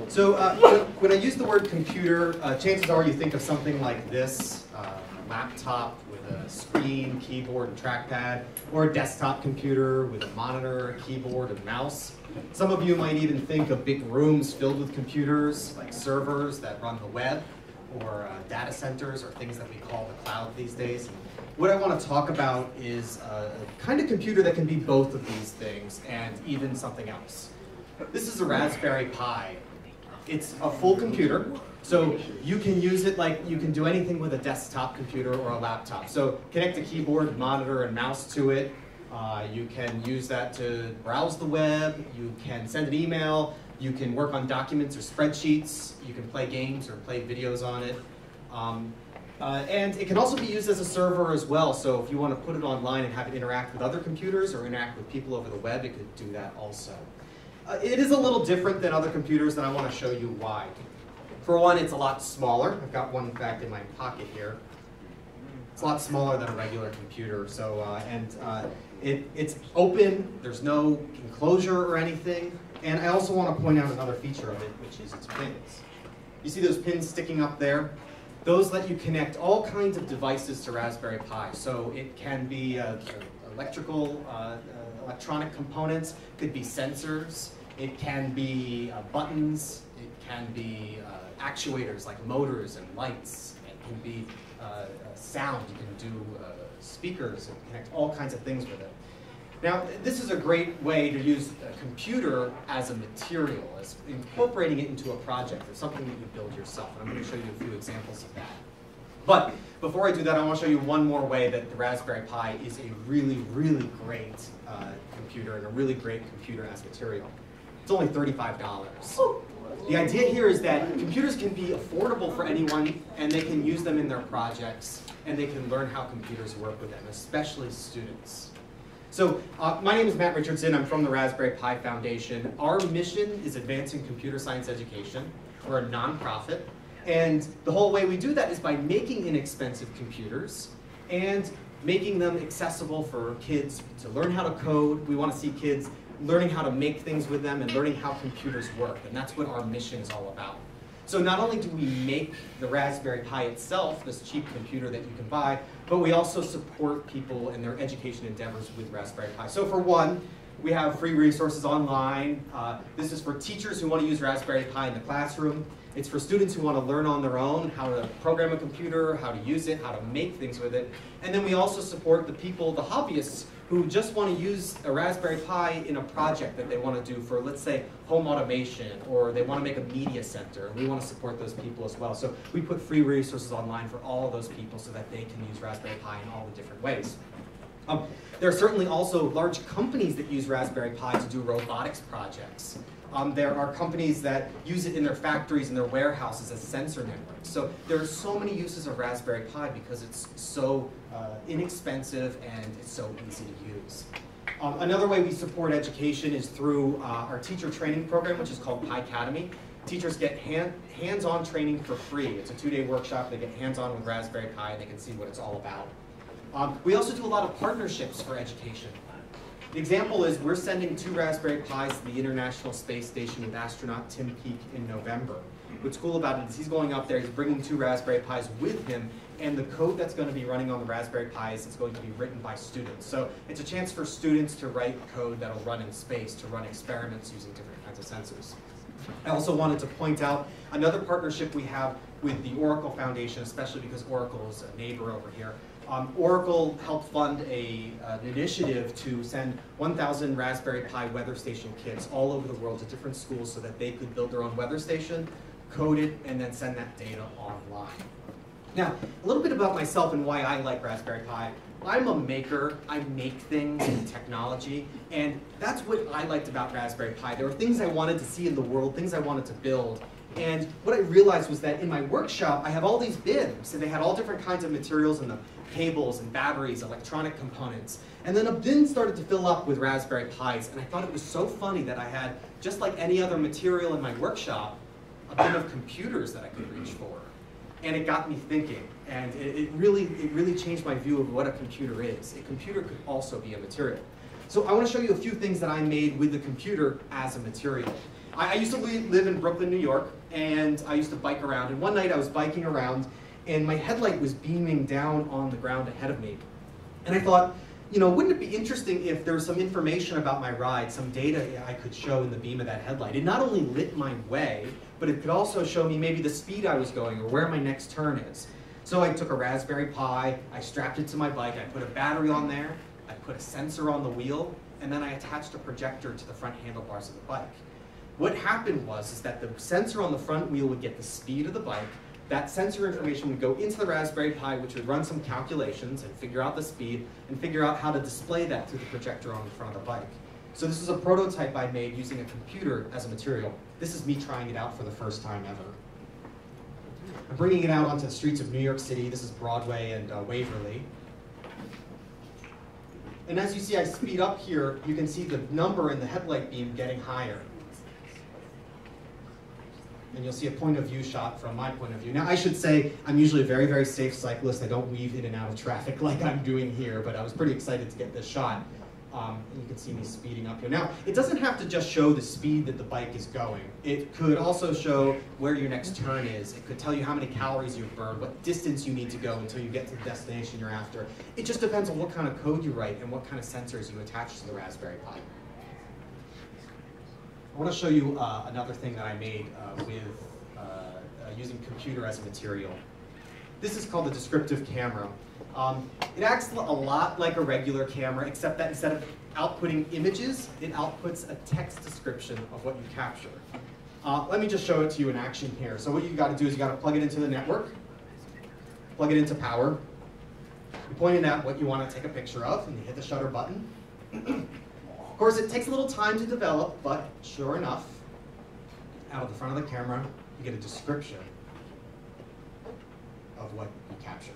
So when I use the word computer, chances are you think of something like this, a laptop with a screen, keyboard, and trackpad, or a desktop computer with a monitor, a keyboard, and mouse. Some of you might even think of big rooms filled with computers, like servers that run the web, or data centers, or things that we call the cloud these days. What I want to talk about is a kind of computer that can be both of these things, and even something else. This is a Raspberry Pi. It's a full computer, so you can use it like you can do anything with a desktop computer or a laptop. So connect a keyboard, monitor, and mouse to it. You can use that to browse the web. You can send an email. You can work on documents or spreadsheets. You can play games or play videos on it. And it can also be used as a server as well. So if you want to put it online and have it interact with other computers or interact with people over the web, it could do that also. It is a little different than other computers, and I want to show you why. For one, it's a lot smaller. I've got one, in fact, in my pocket here. It's a lot smaller than a regular computer. So, it's open. There's no enclosure or anything. And I also want to point out another feature of it, which is its pins. You see those pins sticking up there? Those let you connect all kinds of devices to Raspberry Pi. So it can be electronic components, could be sensors, it can be buttons, it can be actuators like motors and lights, it can be sound, you can do speakers and connect all kinds of things with it. Now, this is a great way to use a computer as a material, as incorporating it into a project or something that you build yourself. And I'm going to show you a few examples of that. But before I do that, I want to show you one more way that the Raspberry Pi is a really, really great computer and a really great computer as material. It's only $35. The idea here is that computers can be affordable for anyone, and they can use them in their projects, and they can learn how computers work with them, especially students. So my name is Matt Richardson. I'm from the Raspberry Pi Foundation. Our mission is advancing computer science education. We're a nonprofit. And the whole way we do that is by making inexpensive computers and making them accessible for kids to learn how to code. We want to see kids learning how to make things with them and learning how computers work. And that's what our mission is all about. So not only do we make the Raspberry Pi itself, this cheap computer that you can buy, but we also support people in their education endeavors with Raspberry Pi. So for one, we have free resources online. This is for teachers who want to use Raspberry Pi in the classroom. It's for students who want to learn on their own how to program a computer, how to use it, how to make things with it. And then we also support the people, the hobbyists, who just want to use a Raspberry Pi in a project that they want to do for, let's say, home automation, or they want to make a media center. We want to support those people as well. So we put free resources online for all of those people so that they can use Raspberry Pi in all the different ways. There are certainly also large companies that use Raspberry Pi to do robotics projects. There are companies that use it in their factories and their warehouses as sensor networks. So there are so many uses of Raspberry Pi because it's so inexpensive and it's so easy to use. Another way we support education is through our teacher training program, which is called Pi Academy. Teachers get hands-on training for free. It's a 2-day workshop. They get hands-on with Raspberry Pi and they can see what it's all about. We also do a lot of partnerships for education. The example is we're sending 2 Raspberry Pis to the International Space Station with astronaut Tim Peake in November. What's cool about it is he's going up there, he's bringing 2 Raspberry Pis with him, and the code that's going to be running on the Raspberry Pis is going to be written by students. So it's a chance for students to write code that'll run in space, to run experiments using different kinds of sensors. I also wanted to point out another partnership we have with the Oracle Foundation, especially because Oracle is a neighbor over here. Oracle helped fund an initiative to send 1,000 Raspberry Pi weather station kits all over the world to different schools so that they could build their own weather station, code it, and then send that data online. Now, a little bit about myself and why I like Raspberry Pi. I'm a maker. I make things in technology, and that's what I liked about Raspberry Pi. There were things I wanted to see in the world, things I wanted to build. And what I realized was that in my workshop, I have all these bins, and they had all different kinds of materials in them, cables and batteries, electronic components. And then a bin started to fill up with Raspberry Pis, and I thought it was so funny that I had, just like any other material in my workshop, a bin of computers that I could reach for. And it got me thinking, and it really changed my view of what a computer is. A computer could also be a material. So I want to show you a few things that I made with the computer as a material. I used to live in Brooklyn, New York, and I used to bike around. And one night I was biking around, and my headlight was beaming down on the ground ahead of me. And I thought, you know, wouldn't it be interesting if there was some information about my ride, some data I could show in the beam of that headlight? It not only lit my way, but it could also show me maybe the speed I was going or where my next turn is. So I took a Raspberry Pi, I strapped it to my bike, I put a battery on there, I put a sensor on the wheel, and then I attached a projector to the front handlebars of the bike. What happened was that the sensor on the front wheel would get the speed of the bike. That sensor information would go into the Raspberry Pi, which would run some calculations and figure out the speed and figure out how to display that through the projector on the front of the bike. So this is a prototype I made using a computer as a material. This is me trying it out for the first time ever. I'm bringing it out onto the streets of New York City. This is Broadway and Waverly. And as you see, I speed up here, you can see the number in the headlight beam getting higher. And you'll see a point of view shot from my point of view. Now, I should say, I'm usually a very, very safe cyclist. I don't weave in and out of traffic like I'm doing here, but I was pretty excited to get this shot. And you can see me speeding up here. Now, it doesn't have to just show the speed that the bike is going. It could also show where your next turn is. It could tell you how many calories you've burned, what distance you need to go until you get to the destination you're after. It just depends on what kind of code you write and what kind of sensors you attach to the Raspberry Pi. I want to show you another thing that I made using computer as a material. This is called the Descriptive Camera. It acts a lot like a regular camera, except that instead of outputting images, it outputs a text description of what you capture. Let me just show it to you in action here. So what you got to do is you got to plug it into the network, plug it into power. You point it at what you want to take a picture of, and you hit the shutter button. Of course, it takes a little time to develop, but sure enough, out of the front of the camera, you get a description of what you captured.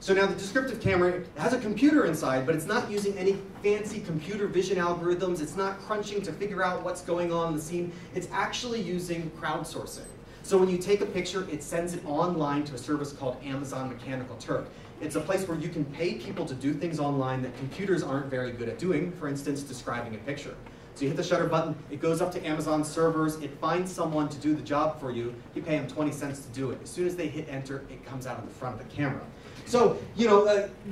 So now the Descriptive Camera has a computer inside, but it's not using any fancy computer vision algorithms. It's not crunching to figure out what's going on in the scene. It's actually using crowdsourcing. So when you take a picture, it sends it online to a service called Amazon Mechanical Turk. It's a place where you can pay people to do things online that computers aren't very good at doing, for instance, describing a picture. So you hit the shutter button, it goes up to Amazon servers, it finds someone to do the job for you, you pay them 20 cents to do it. As soon as they hit enter, it comes out of the front of the camera. So, you know,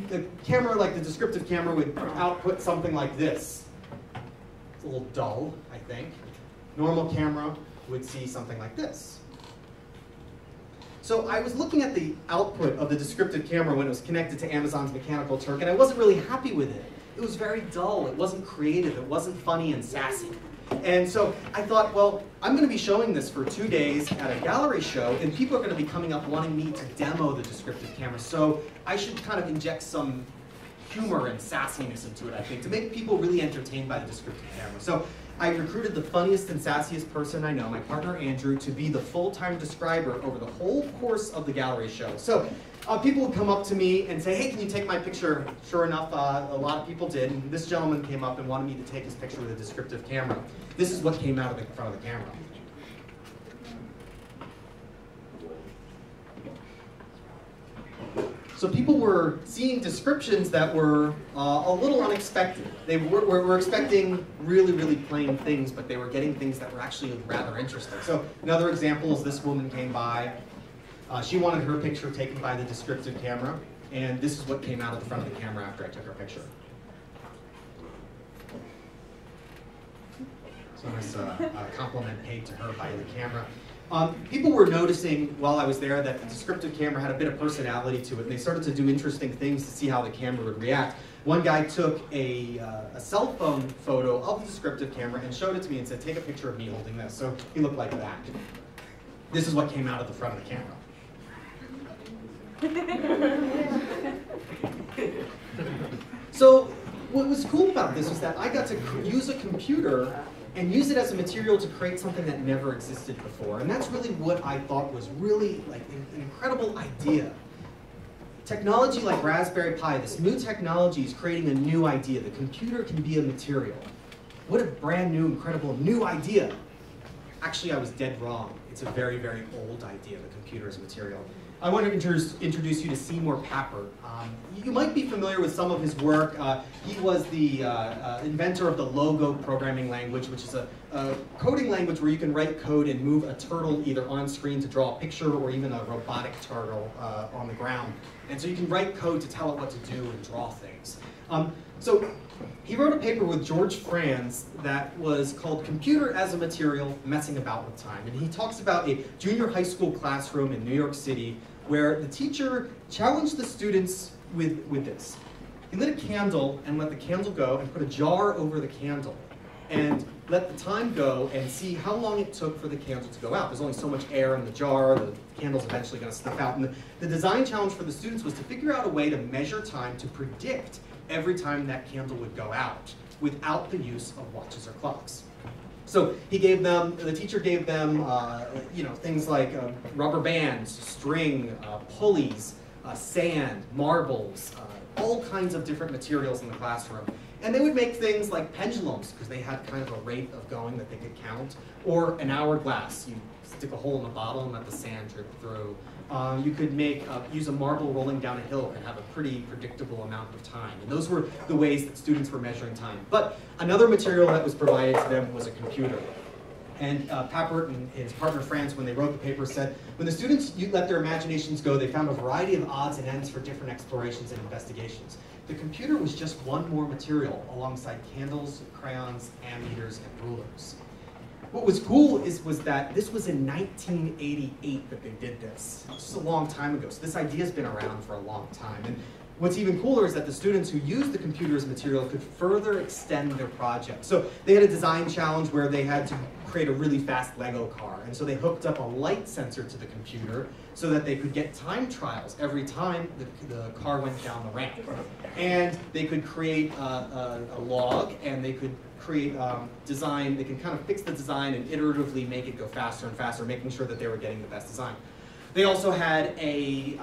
the camera, like the Descriptive Camera, would output something like this. It's a little dull, I think. Normal camera would see something like this. So I was looking at the output of the Descriptive Camera when it was connected to Amazon's Mechanical Turk, and I wasn't really happy with it. It was very dull, it wasn't creative, it wasn't funny and sassy. And so I thought, well, I'm going to be showing this for 2 days at a gallery show, and people are going to be coming up wanting me to demo the Descriptive Camera. So I should kind of inject some humor and sassiness into it, I think, to make people really entertained by the Descriptive Camera. So I recruited the funniest and sassiest person I know, my partner Andrew, to be the full-time describer over the whole course of the gallery show. So people would come up to me and say, hey, can you take my picture? Sure enough, a lot of people did. And this gentleman came up and wanted me to take his picture with a Descriptive Camera. This is what came out of the front of the camera. So people were seeing descriptions that were a little unexpected. They were expecting really, really plain things, but they were getting things that were actually rather interesting. So another example is this woman came by. She wanted her picture taken by the Descriptive Camera, and this is what came out of the front of the camera after I took her picture. So nice compliment paid to her by the camera. People were noticing while I was there that the Descriptive Camera had a bit of personality to it, and they started to do interesting things to see how the camera would react. One guy took a cell phone photo of the Descriptive Camera and showed it to me and said, take a picture of me holding this. So he looked like that. This is what came out of the front of the camera. So what was cool about this was that I got to use a computer and use it as a material to create something that never existed before. And that's really what I thought was really like an incredible idea. Technology like Raspberry Pi, this new technology is creating a new idea. The computer can be a material. What a brand new, incredible new idea. Actually, I was dead wrong. It's a very, very old idea, the computer as a material. I want to introduce you to Seymour Papert. You might be familiar with some of his work. He was the inventor of the Logo programming language, which is a coding language where you can write code and move a turtle either on screen to draw a picture or even a robotic turtle on the ground. And so you can write code to tell it what to do and draw things. So he wrote a paper with George Franz that was called Computer as a Material, Messing About with Time. And he talks about a junior high school classroom in New York City where the teacher challenged the students with this. He lit a candle and let the candle go and put a jar over the candle and let the time go and see how long it took for the candle to go out. There's only so much air in the jar, the candle's eventually going to snuff out. And the design challenge for the students was to figure out a way to measure time to predict every time that candle would go out without the use of watches or clocks. So he gave them, the teacher gave them things like rubber bands, string, pulleys, sand, marbles, all kinds of different materials in the classroom. And they would make things like pendulums, because they had kind of a rate of going that they could count, or an hourglass. You stick a hole in the bottle and let the sand drip through. You could use a marble rolling down a hill and have a pretty predictable amount of time. And those were the ways that students were measuring time. But another material that was provided to them was a computer. And Papert and his partner Franz, when they wrote the paper, said, when the students let their imaginations go, they found a variety of odds and ends for different explorations and investigations. The computer was just one more material alongside candles, crayons, ammeters, and rulers. What was cool was that this was in 1988 that they did this. Just a long time ago. So this idea's been around for a long time. And what's even cooler is that the students who used the computer as material could further extend their project. So they had a design challenge where they had to create a really fast Lego car. And so they hooked up a light sensor to the computer so that they could get time trials every time the car went down the ramp. And they could create a log, and they could create design. They can kind of fix the design and iteratively make it go faster and faster, making sure that they were getting the best design. They also had a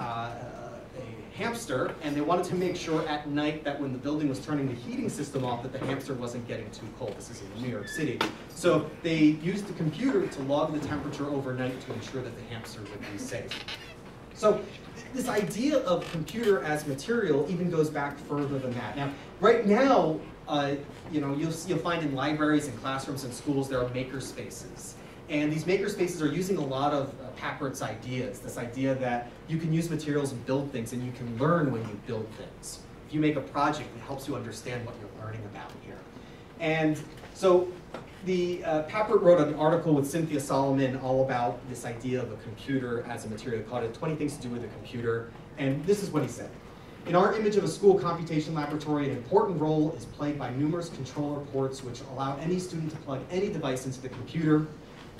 hamster, and they wanted to make sure at night that when the building was turning the heating system off that the hamster wasn't getting too cold. This is in New York City. So they used the computer to log the temperature overnight to ensure that the hamster would be safe. So this idea of computer as material even goes back further than that. Now, right now, you'll find in libraries and classrooms and schools there are maker spaces. And these maker spaces are using a lot of Papert's ideas, this idea that you can use materials and build things, and you can learn when you build things. If you make a project, it helps you understand what you're learning about here. And so Papert wrote an article with Cynthia Solomon all about this idea of a computer as a material. He called it 20 Things to Do with a Computer. And this is what he said. In our image of a school computation laboratory, an important role is played by numerous controller ports which allow any student to plug any device into the computer.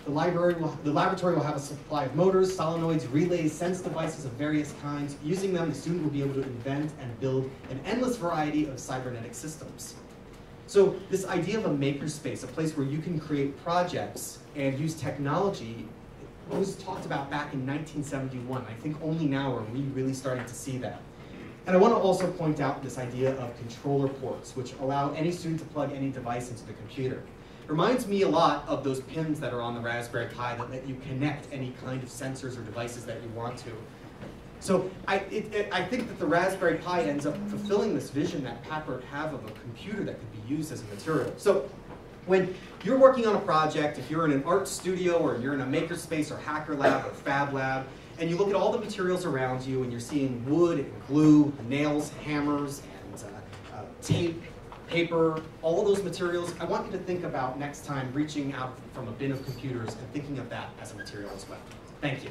The laboratory will have a supply of motors, solenoids, relays, sense devices of various kinds. Using them, the student will be able to invent and build an endless variety of cybernetic systems. So this idea of a makerspace, a place where you can create projects and use technology, was talked about back in 1971. I think only now are we really starting to see that. And I want to also point out this idea of controller ports, which allow any student to plug any device into the computer. It reminds me a lot of those pins that are on the Raspberry Pi that let you connect any kind of sensors or devices that you want to. So I think that the Raspberry Pi ends up fulfilling this vision that Papert have of a computer that could be used as a material. So when you're working on a project, if you're in an art studio or you're in a makerspace or hacker lab or fab lab, and you look at all the materials around you and you're seeing wood and glue, nails, hammers, and tape, paper, all of those materials, I want you to think about next time reaching out from a bin of computers and thinking of that as a material as well. Thank you.